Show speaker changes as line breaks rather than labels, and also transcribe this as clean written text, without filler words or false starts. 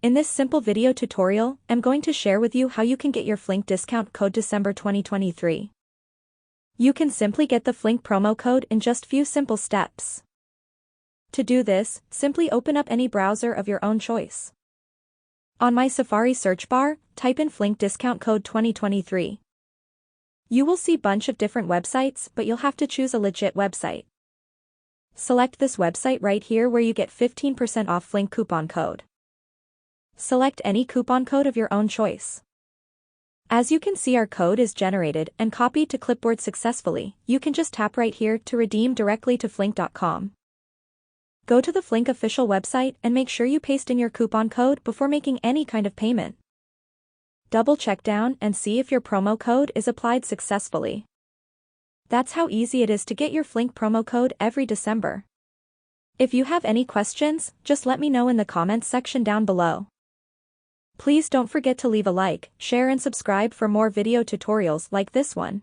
In this simple video tutorial, I'm going to share with you how you can get your Flink discount code December 2023. You can simply get the Flink promo code in just few simple steps. To do this, simply open up any browser of your own choice. On my Safari search bar, type in Flink discount code 2023. You will see bunch of different websites, but you'll have to choose a legit website. Select this website right here where you get 15% off Flink coupon code. Select any coupon code of your own choice. As you can see, our code is generated and copied to clipboard successfully. You can just tap right here to redeem directly to flink.com. Go to the Flink official website and make sure you paste in your coupon code before making any kind of payment. Double check down and see if your promo code is applied successfully. That's how easy it is to get your Flink promo code every December. If you have any questions, just let me know in the comments section down below. Please don't forget to leave a like, share and subscribe for more video tutorials like this one.